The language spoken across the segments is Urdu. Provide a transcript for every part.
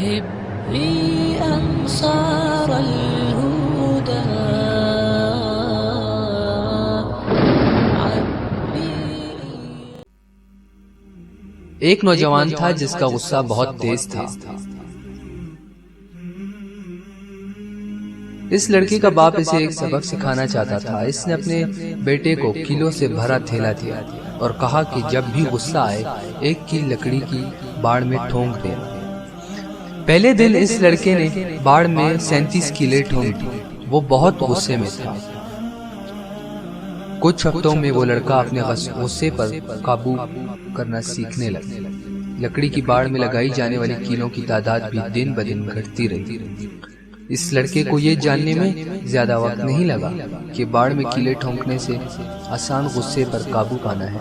هب لي أنصار الهدى ایک نوجوان تھا جس کا غصہ بہت تیز تھا۔ اس لڑکی کا باپ اسے ایک سبق سکھانا چاہتا تھا۔ اس نے اپنے بیٹے کو کیلوں سے بھرا تھیلا دیا اور کہا کہ جب بھی غصہ آئے ایک کیل لکڑی کی باڑ میں ٹھونک دے۔ پہلے دن اس لڑکے نے باڑ میں 37 کیلیں ٹھونک دی۔ وہ بہت غصے میں تھا۔ کچھ ہفتوں میں وہ لڑکا اپنے غصے پر قابو کرنا سیکھنے لگا۔ لکڑی کی باڑ میں لگائی جانے والی کیلوں کی تعداد بھی دن بدن گھٹتی رہی۔ اس لڑکے کو یہ جاننے میں زیادہ وقت نہیں لگا کہ باڑ میں کیلیں ٹھونکنے سے آسان غصے پر قابو پانا ہے۔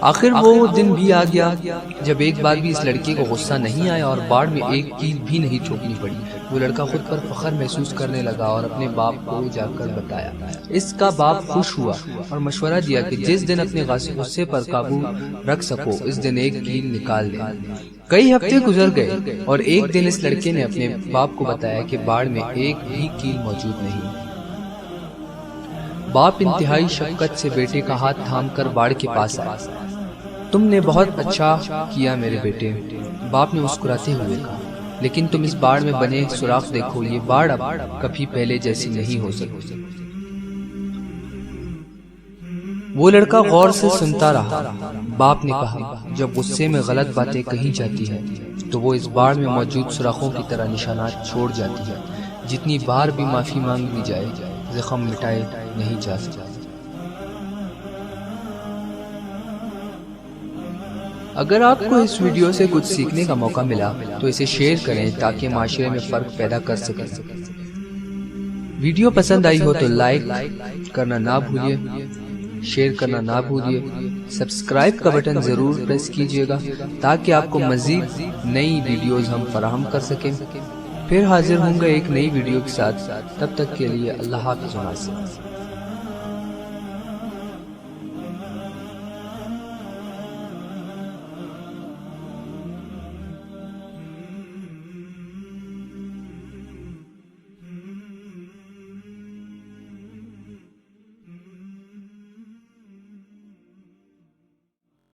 آخر وہ دن بھی آ گیا جب ایک بار بھی اس لڑکے کو غصہ نہیں آیا اور باڑ میں ایک کیل بھی نہیں ٹھونکنی پڑی۔ وہ لڑکا خود پر فخر محسوس کرنے لگا اور اپنے باپ کو جا کر بتایا۔ اس کا باپ خوش ہوا اور مشورہ دیا کہ جس دن اپنے غصے پر قابو رکھ سکو اس دن ایک کیل نکال دے۔ کئی ہفتے گزر گئے اور ایک دن اس لڑکے نے اپنے باپ کو بتایا کہ باڑ میں ایک بھی کیل موجود نہیں۔ باپ انتہائی شفقت سے بیٹے کا ہاتھ تھام کر باڑ کے پاس آیا۔ تم نے بہت اچھا کیا میرے بیٹے، باپ نے مسکراتے ہوئے کہا، لیکن تم اس باڑ میں بنے سوراخ دیکھو، یہ باڑ اب کبھی پہلے جیسی نہیں ہو سکتی۔ وہ لڑکا غور سے سنتا رہا۔ باپ نے کہا، جب غصے میں غلط باتیں کہی جاتی ہیں تو وہ اس باڑ میں موجود سوراخوں کی طرح نشانات چھوڑ جاتی ہے۔ جتنی بار بھی معافی مانگ لی جائے زخم مٹائے نہیں جا سکتے۔ اگر آپ کو اس ویڈیو سے کچھ سیکھنے کا موقع ملا تو اسے شیئر کریں تاکہ معاشرے میں فرق پیدا کر سکیں۔ ویڈیو پسند آئی ہو تو لائک کرنا نہ بھولیے، شیئر کرنا نہ بھولیے، سبسکرائب کا بٹن ضرور پریس کیجیے گا تاکہ آپ کو مزید نئی ویڈیوز ہم فراہم کر سکیں۔ پھر حاضر ہوں گا ایک نئی ویڈیو کے ساتھ، تب تک کے لیے اللہ حافظ۔